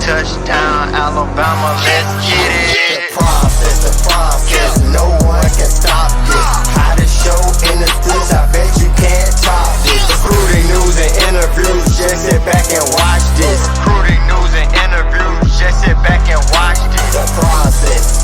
Touchdown, Alabama, let's get it. The process, no one can stop this. Hottest show in the streets, I bet you can't top this. Recruiting news and interviews, just sit back and watch this. Recruiting news and interviews, just sit back and watch this. The process.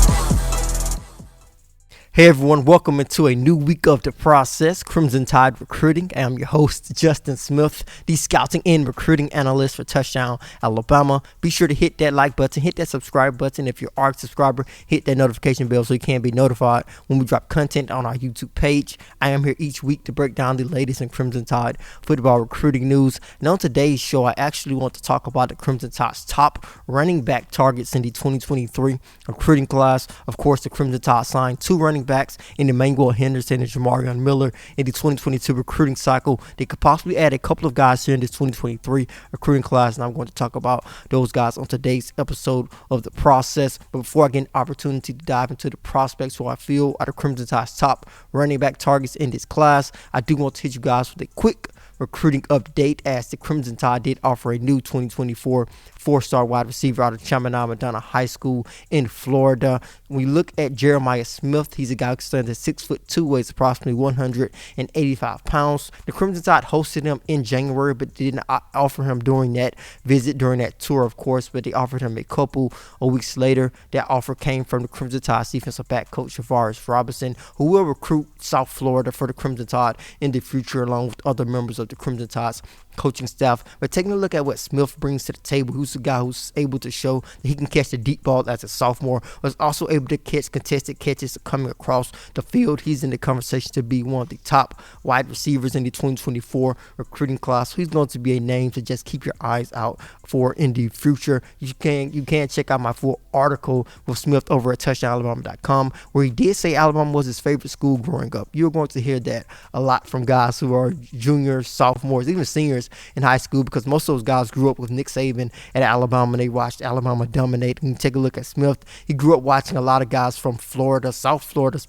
Hey everyone, welcome into a new week of The Process, Crimson Tide Recruiting. I am your host, Justin Smith, the scouting and recruiting analyst for Touchdown, Alabama. Be sure to hit that like button, hit that subscribe button. If you're a subscriber, hit that notification bell so you can be notified when we drop content on our YouTube page. I am here each week to break down the latest in Crimson Tide football recruiting news. And on today's show, I actually want to talk about the Crimson Tide's top running back targets in the 2023 recruiting class. Of course, the Crimson Tide signed two running backs in Emmanuel Henderson and Jamarion Miller in the 2022 recruiting cycle. They could possibly add a couple of guys here in this 2023 recruiting class, and I'm going to talk about those guys on today's episode of The Process. But before I get an opportunity to dive into the prospects who I feel are the Crimson Tide's top running back targets in this class, I do want to hit you guys with a quick recruiting update, as the Crimson Tide did offer a new 2024 four-star wide receiver out of Chaminade Madonna High School in Florida. When we look at Jeremiah Smith, he's a guy who stands at 6'2", weighs approximately 185 pounds. The Crimson Tide hosted him in January, but didn't offer him during that visit, during that tour, of course, but they offered him a couple of weeks later. That offer came from the Crimson Tide's defensive back coach, Javaris Robinson, who will recruit South Florida for the Crimson Tide in the future, along with other members of the Crimson Tide's coaching staff. But taking a look at what Smith brings to the table, who's a guy who's able to show that he can catch the deep ball as a sophomore, was also able to catch contested catches coming across the field. He's in the conversation to be one of the top wide receivers in the 2024 recruiting class. He's going to be a name to just keep your eyes out for in the future. You can check out my full article with Smith over at touchdownalabama.com, where he did say Alabama was his favorite school growing up. You're going to hear that a lot from guys who are juniors, sophomores, even seniors in high school, because most of those guys grew up with Nick Saban at Alabama and they watched Alabama dominate. When you take a look at Smith, he grew up watching a lot of guys from Florida, South Florida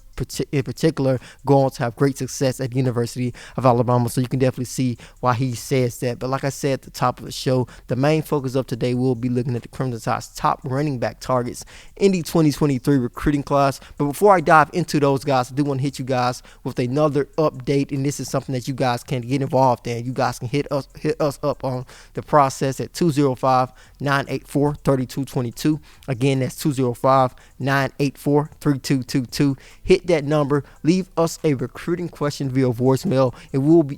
in particular, go on to have great success at the University of Alabama. So you can definitely see why he says that. But like I said at the top of the show, the main focus of today will be looking at the Crimson Tide's top running back targets in the 2023 recruiting class. But before I dive into those guys, I do want to hit you guys with another update, and this is something that you guys can get involved in. You guys can hit us up on The Process at 205-984-3222. Again, that's 205-984-3222. Hit that number, leave us a recruiting question via voicemail.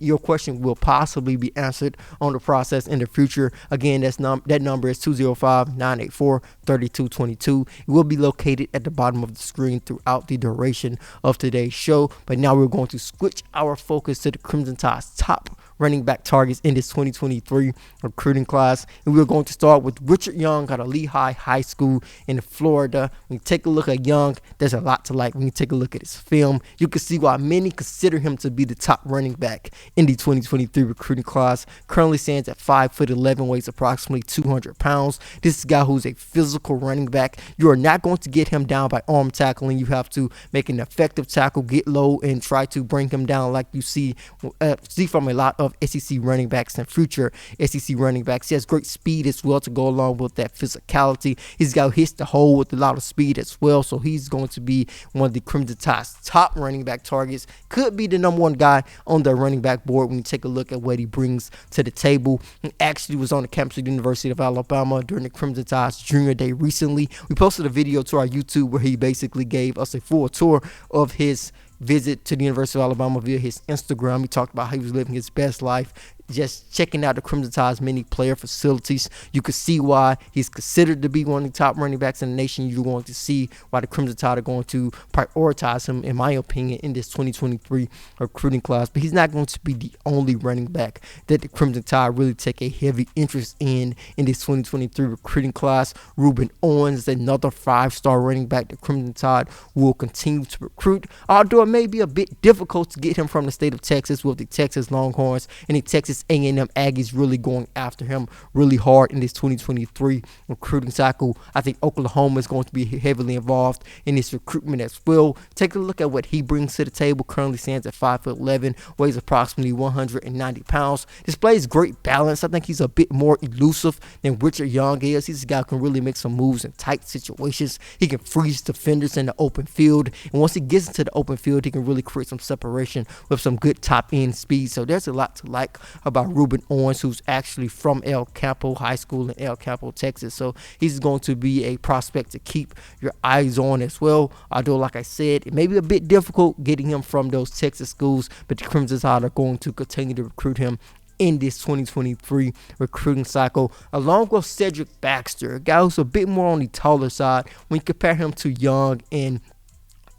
Your question will possibly be answered on The Process in the future. Again, that number is 205-984-3222. It will be located at the bottom of the screen throughout the duration of today's show. But now we're going to switch our focus to the Crimson Tide's top running back targets in this 2023 recruiting class. And we're going to start with Richard Young out of Lehigh High School in Florida. When you take a look at Young, there's a lot to like. When you take a look at his film, you can see why many consider him to be the top running back in the 2023 recruiting class. Currently stands at 5'11", weighs approximately 200 pounds. This is a guy who's a physical running back. You are not going to get him down by arm tackling. You have to make an effective tackle, get low, and try to bring him down like you see from a lot of SEC running backs and future SEC running backs. He has great speed as well to go along with that physicality. He's got hits the hole with a lot of speed as well, so he's going to be one of the Crimson Tide's top running back targets. Could be the number one guy on the running back board when you take a look at what he brings to the table. He actually was on the campus of the University of Alabama during the Crimson Tide's junior day recently. We posted a video to our YouTube where he basically gave us a full tour of his visit to the University of Alabama via his Instagram. He talked about how he was living his best life, just checking out the Crimson Tide's many player facilities. You could see why he's considered to be one of the top running backs in the nation. You're going to see why the Crimson Tide are going to prioritize him, in my opinion, in this 2023 recruiting class. But he's not going to be the only running back that the Crimson Tide really take a heavy interest in this 2023 recruiting class. Ruben Owens, another 5-star running back the Crimson Tide will continue to recruit, although it may be a bit difficult to get him from the state of Texas with the Texas Longhorns and the Texas Texas A&M Aggies really going after him really hard in this 2023 recruiting cycle. I think Oklahoma is going to be heavily involved in this recruitment as well. Take a look at what he brings to the table. Currently stands at 5'11", weighs approximately 190 pounds. Displays great balance. I think he's a bit more elusive than Richard Young is. He's a guy who can really make some moves in tight situations. He can freeze defenders in the open field, and once he gets into the open field, he can really create some separation with some good top end speed. So there's a lot to like about Ruben Owens, who's actually from El Campo High School in El Campo, Texas. So he's going to be a prospect to keep your eyes on as well. Although, like I said, it may be a bit difficult getting him from those Texas schools, but the Crimson Tide are going to continue to recruit him in this 2023 recruiting cycle, along with Cedric Baxter, a guy who's a bit more on the taller side when you compare him to Young and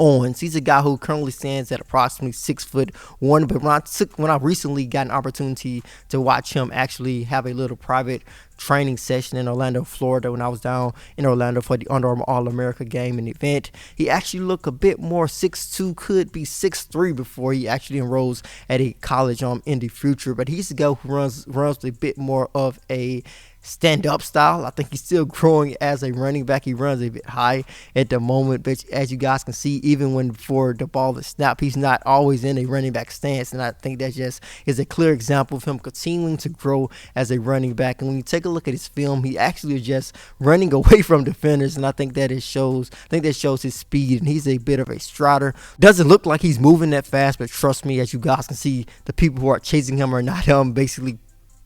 Owens. He's a guy who currently stands at approximately 6'1", but when I recently got an opportunity to watch him actually have a little private training session in Orlando, Florida, when I was down in Orlando for the Under Armour All-America game and event, he actually looked a bit more 6'2", could be 6'3" before he actually enrolls at a college in the future. But he's a guy who runs a bit more of a stand-up style. I think he's still growing as a running back. He runs a bit high at the moment, but as you guys can see, even when before the ball is snapped, he's not always in a running back stance, and I think that just is a clear example of him continuing to grow as a running back. And when you take a look at his film, he actually is just running away from defenders, and I think that shows his speed, and he's a bit of a strider. Doesn't look like he's moving that fast, but trust me, as you guys can see, the people who are chasing him are not basically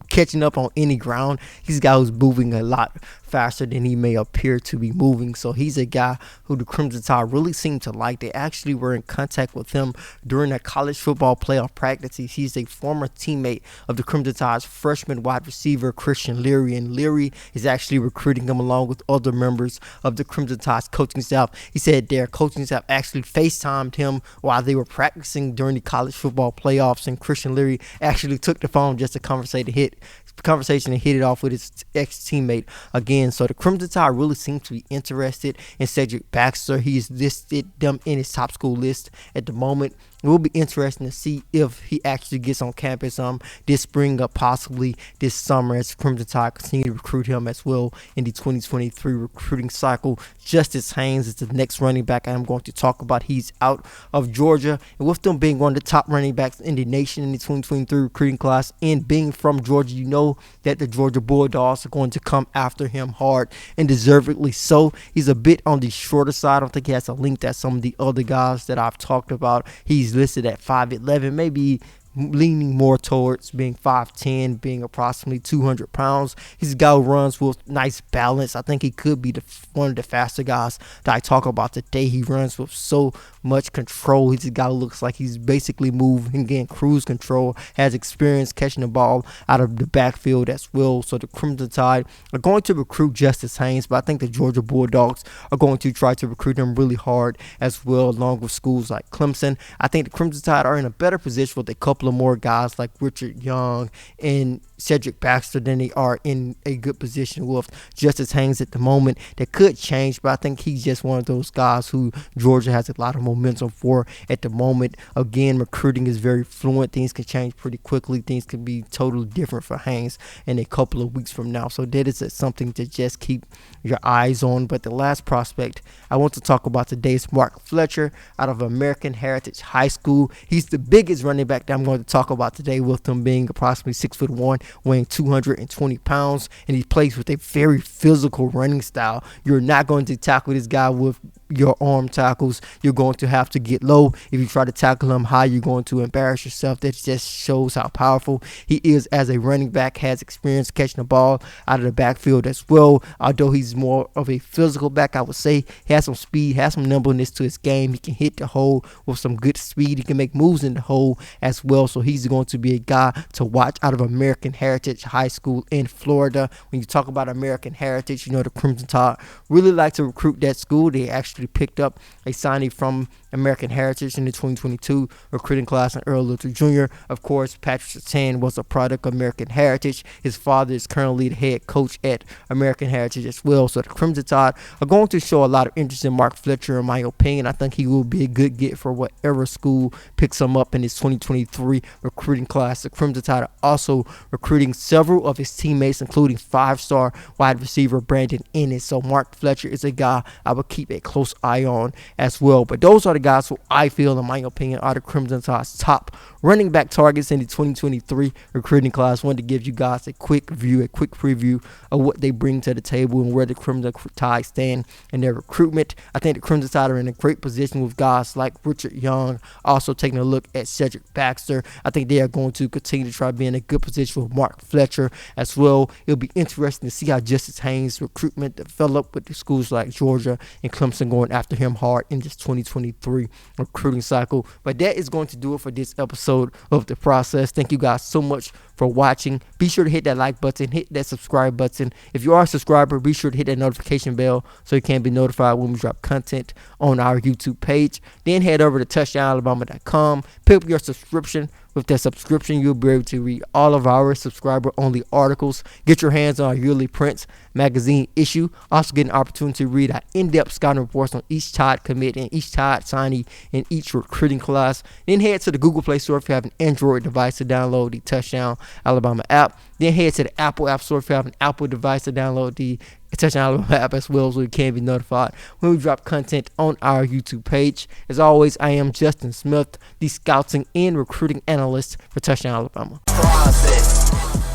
catching up on any ground. He's a guy who's moving a lot faster than he may appear to be moving. So he's a guy who the Crimson Tide really seem to like. They actually were in contact with him during a college football playoff practice. He's a former teammate of the Crimson Tide's freshman wide receiver Christian Leary, and Leary is actually recruiting him along with other members of the Crimson Tide's coaching staff. He said their coaching staff actually FaceTimed him while they were practicing during the college football playoffs, and Christian Leary actually took the phone just to conversate and hit it off with his ex-teammate again. So the Crimson Tide really seems to be interested in Cedric Baxter. He's listed them in his top school list at the moment. It will be interesting to see if he actually gets on campus this spring or possibly this summer as Crimson Tide continue to recruit him as well in the 2023 recruiting cycle. Justice Haynes is the next running back I'm going to talk about. He's out of Georgia, and with them being one of the top running backs in the nation in the 2023 recruiting class and being from Georgia, you know that the Georgia Bulldogs are going to come after him hard, and deservedly so. He's a bit on the shorter side. I don't think he has a length that some of the other guys that I've talked about. He's listed at 5'11", maybe leaning more towards being 5'10", being approximately 200 pounds. He's a guy who runs with nice balance. I think he could be one of the faster guys that I talk about today. He runs with so much control. He's a guy who looks like he's basically moving, getting cruise control, has experience catching the ball out of the backfield as well. So the Crimson Tide are going to recruit Justice Haynes, but I think the Georgia Bulldogs are going to try to recruit him really hard as well, along with schools like Clemson. I think the Crimson Tide are in a better position with a couple of more guys like Richard Young and Cedric Baxter than they are in a good position with Justice Haynes at the moment. That could change, but I think he's just one of those guys who Georgia has a lot of momentum for at the moment. Again, recruiting is very fluent. Things can change pretty quickly. Things can be totally different for Haynes in a couple of weeks from now. So that is something to just keep your eyes on. But the last prospect I want to talk about today is Mark Fletcher out of American Heritage High School. He's the biggest running back that I'm going to talk about today, with him being approximately 6'1", weighing 220 pounds, and he plays with a very physical running style. You're not going to tackle this guy with your arm tackles. You're going to have to get low. If you try to tackle him high, you're going to embarrass yourself. That just shows how powerful he is as a running back. Has experience catching the ball out of the backfield as well. Although he's more of a physical back, I would say he has some speed, has some nimbleness to his game. He can hit the hole with some good speed. He can make moves in the hole as well. So he's going to be a guy to watch out of American Heritage High School in Florida. When you talk about American Heritage, you know the Crimson Tide really like to recruit that school. They actually picked up a signing from American Heritage in the 2022 recruiting class, and Earl Little Jr. Of course, Patrick Surtain was a product of American Heritage. His father is currently the head coach at American Heritage as well. So the Crimson Tide are going to show a lot of interest in Mark Fletcher, in my opinion. I think he will be a good get for whatever school picks him up in his 2023 recruiting class. The Crimson Tide are also recruiting several of his teammates, including 5-star wide receiver Brandon Ennis. So Mark Fletcher is a guy I would keep a close eye on as well. But those are the guys who I feel, in my opinion, are the Crimson Tide's top running back targets in the 2023 recruiting class. Wanted to give you guys a quick preview of what they bring to the table and where the Crimson Tide stand in their recruitment. I think the Crimson Tide are in a great position with guys like Richard Young. Also taking a look at Cedric Baxter. I think they are going to continue to try to be in a good position with Mark Fletcher as well. It'll be interesting to see how Justice Haynes' recruitment develop with the schools like Georgia and Clemson going after him hard in this 2023 recruiting cycle. But that is going to do it for this episode of The Process. Thank you guys so much for watching. Be sure to hit that like button, hit that subscribe button. If you are a subscriber, be sure to hit that notification bell so you can be notified when we drop content on our YouTube page. Then head over to touchdownalabama.com, pick up your subscription. With that subscription, you'll be able to read all of our subscriber-only articles, get your hands on our yearly Prince magazine issue, also get an opportunity to read our in-depth scouting reports on each Tide commit and each Tide signee in each recruiting class. Then head to the Google Play Store if you have an Android device to download the Touchdown Alabama app. Then head to the Apple App Store if you have an Apple device to download the Touchdown Alabama app as well, so you can be notified when we drop content on our YouTube page. As always, I am Justin Smith, the scouting and recruiting analyst for Touchdown Alabama. Process.